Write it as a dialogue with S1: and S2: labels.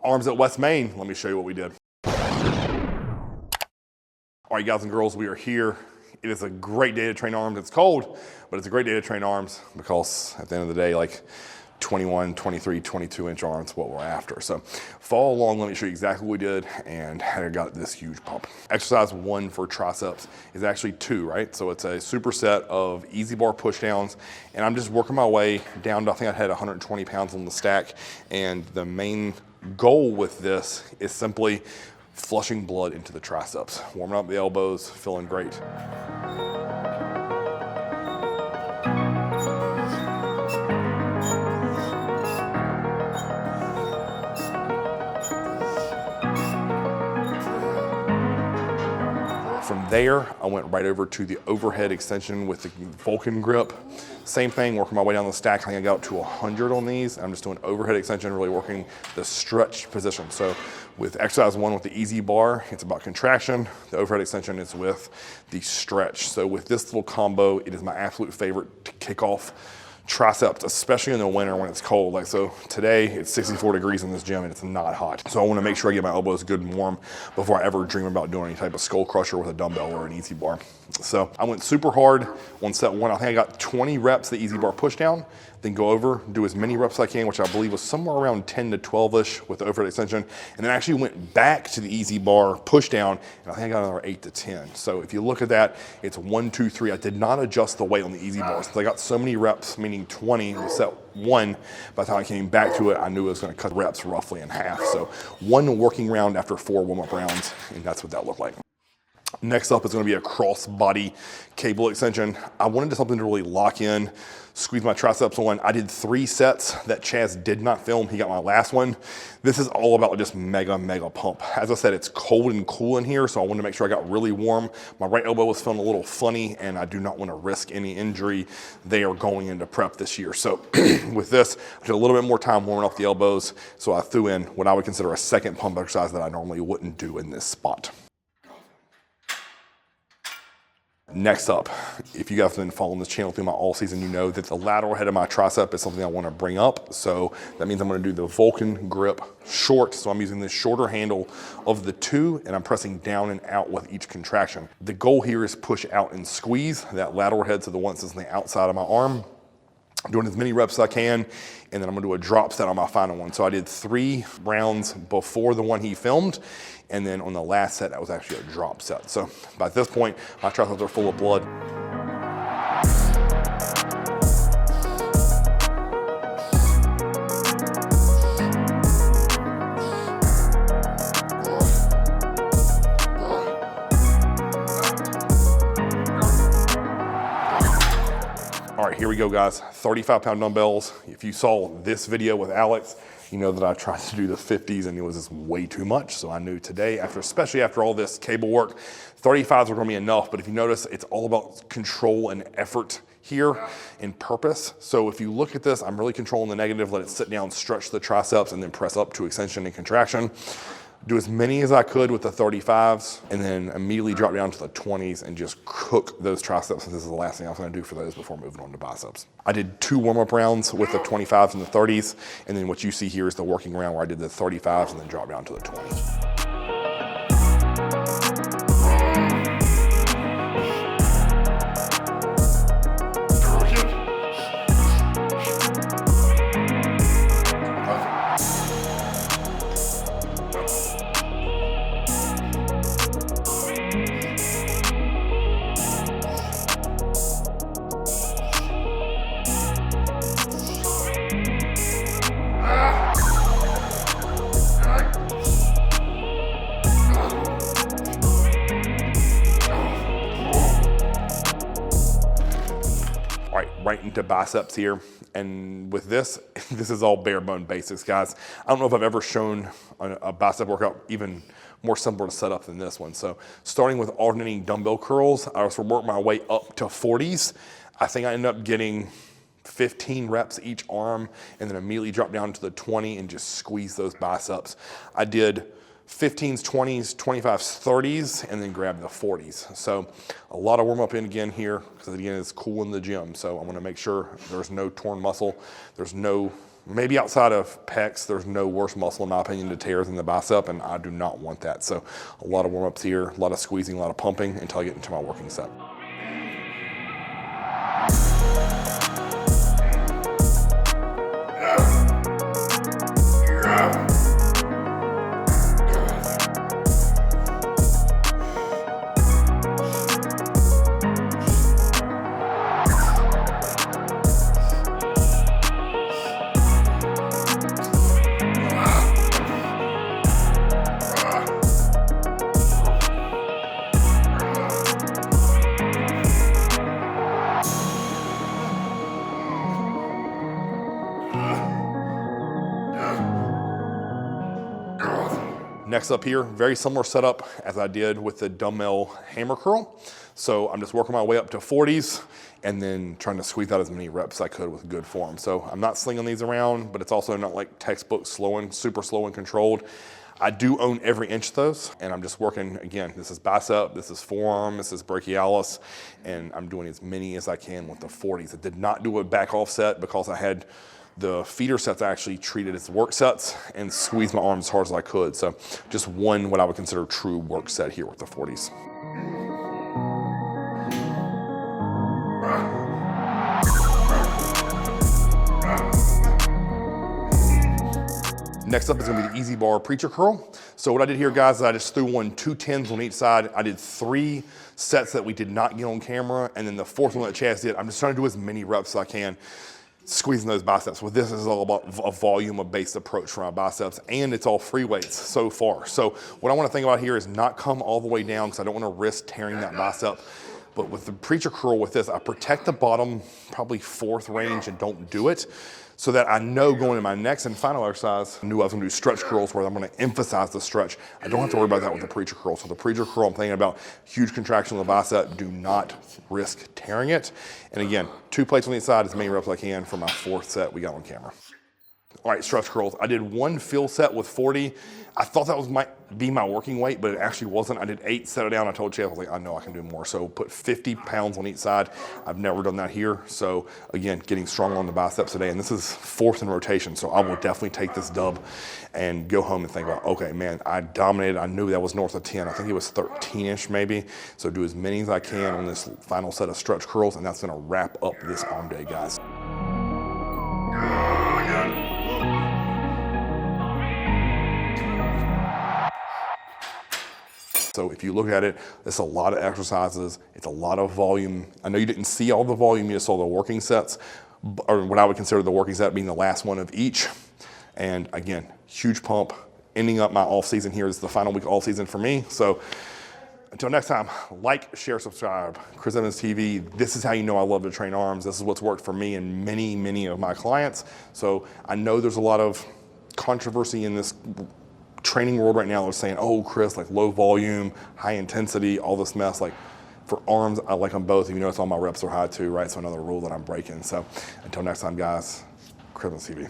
S1: Arms at West Main, let me show you what we did. All right, guys and girls, we are here. It is a great day to train arms. It's cold, but it's a great day to train arms because at the end of the day, like 21, 23, 22-inch arms, what we're after. So follow along, let me show you exactly what we did and how I got this huge pump. Exercise 1 for triceps is actually 2, right? So it's a superset of easy bar push downs, and I'm just working my way down to, I think I had 120 pounds on the stack, and the main goal with this is simply flushing blood into the triceps, warming up the elbows, feeling great. From there, I went right over to the overhead extension with the Vulcan grip. Same thing, working my way down the stack. I think I got up to 100 on these. I'm just doing overhead extension, really working the stretch position. So with exercise 1 with the easy bar, it's about contraction. The overhead extension is with the stretch. So with this little combo, it is my absolute favorite to kick off triceps, especially in the winter when it's cold. Like so today it's 64 degrees in this gym and it's not hot. So I want to make sure I get my elbows good and warm before I ever dream about doing any type of skull crusher with a dumbbell or an easy bar. So I went super hard on set 1. I think I got 20 reps the easy bar push down, then go over, do as many reps as I can, which I believe was somewhere around 10 to 12-ish with the overhead extension. And then I actually went back to the easy bar push down, and I think I got another 8 to 10. So if you look at that, it's 1, 2, 3. I did not adjust the weight on the easy bar. Since I got so many reps, meaning 20 with set 1, by the time I came back to it, I knew it was gonna cut reps roughly in half. So 1 working round after 4 warm-up rounds, and that's what that looked like. Next up is going to be a cross body cable extension. I wanted something to really lock in, squeeze my triceps on. I did 3 sets that Chaz did not film. He got my last one. This is all about just mega pump. As I said, it's cold and cool in here, so I wanted to make sure I got really warm. My right elbow was feeling a little funny, and I do not want to risk any injury. They are going into prep this year. So with this, I did a little bit more time warming up the elbows, so I threw in what I would consider a second pump exercise that I normally wouldn't do in this spot. Next up, if you guys have been following this channel through my all season, you know that the lateral head of my tricep is something I want to bring up. So that means I'm going to do the Vulcan grip short. So I'm using this shorter handle of the 2, and I'm pressing down and out with each contraction. The goal here is push out and squeeze that lateral head to the one that's on the outside of my arm. I'm doing as many reps as I can, and then I'm gonna do a drop set on my final one. So I did 3 rounds before the one he filmed, and then on the last set, that was actually a drop set. So by this point, my triceps are full of blood. All right, here we go, guys. 35-pound dumbbells. If you saw this video with Alex, you know that I tried to do the 50s and it was just way too much. So I knew today, especially after all this cable work, 35s were gonna be enough. But if you notice, it's all about control and effort here and purpose. So if you look at this, I'm really controlling the negative, let it sit down, stretch the triceps, and then press up to extension and contraction. Do as many as I could with the 35s, and then immediately drop down to the 20s and just cook those triceps. This is the last thing I was gonna do for those before moving on to biceps. I did 2 warm-up rounds with the 25s and the 30s, and then what you see here is the working round where I did the 35s and then drop down to the 20s. Right into biceps here. And with this, this is all bare bone basics, guys. I don't know if I've ever shown a bicep workout even more simple to set up than this one. So starting with alternating dumbbell curls, I was working my way up to 40s. I think I ended up getting 15 reps each arm and then immediately drop down to the 20 and just squeeze those biceps. I did 15s, 20s, 25s, 30s, and then grab the 40s. So a lot of warm up in again here, because again, it's cool in the gym. So I want to make sure there's no torn muscle, there's no maybe outside of pecs, there's no worse muscle in my opinion to tear than the bicep, and I do not want that. So a lot of warm-ups here, a lot of squeezing, a lot of pumping until I get into my working set. Next up here, very similar setup as I did with the dumbbell hammer curl. So I'm just working my way up to 40s and then trying to squeeze out as many reps as I could with good form. So I'm not slinging these around, but it's also not like textbook super slow and controlled. I do own every inch of those, and I'm just working, again, this is bicep, this is forearm, this is brachialis, and I'm doing as many as I can with the 40s. I did not do a back off set because I had the feeder sets I actually treated as work sets and squeezed my arms as hard as I could. So just one, what I would consider true work set here with the 40s. Next up is gonna be the easy bar preacher curl. So what I did here, guys, is I just threw on 2 10s on each side. I did 3 sets that we did not get on camera, and then the 4th one that Chaz did, I'm just trying to do as many reps as I can, squeezing those biceps. With this is all about a volume-based approach for my biceps, and it's all free weights so far. So what I wanna think about here is not come all the way down because I don't wanna risk tearing that bicep. But with the preacher curl with this, I protect the bottom, probably 4th range, and don't do it, so that I know going to my next and final exercise, I knew I was gonna do stretch curls where I'm gonna emphasize the stretch. I don't have to worry about that with the preacher curl. So the preacher curl, I'm thinking about huge contraction of the bicep, do not risk tearing it. And again, 2 plates on each side, as many reps as I can for my 4th set we got on camera. All right, stretch curls. I did 1 fill set with 40. I thought that might be my working weight, but it actually wasn't. I did 8, set it down. I told Chad, I was like, I know I can do more. So put 50 pounds on each side. I've never done that here. So again, getting strong on the biceps today. And this is 4th in rotation. So I will definitely take this dub and go home and think about, okay, man, I dominated. I knew that was north of 10. I think it was 13-ish maybe. So do as many as I can on this final set of stretch curls. And that's gonna wrap up this arm day, guys. So if you look at it, it's a lot of exercises, it's a lot of volume. I know you didn't see all the volume, you just saw the working sets, or what I would consider the working set being the last one of each. And again, huge pump, ending up my off season here. This is the final week off season for me. So until next time, like, share, subscribe. Chris Evans TV, this is how you know I love to train arms. This is what's worked for me and many, many of my clients. So I know there's a lot of controversy in this training world right now. They're saying, oh, Chris, like low volume, high intensity, all this mess. Like for arms, I like them both. You notice all my reps are high too, right? So another rule that I'm breaking. So until next time, guys, Chris Evans TV.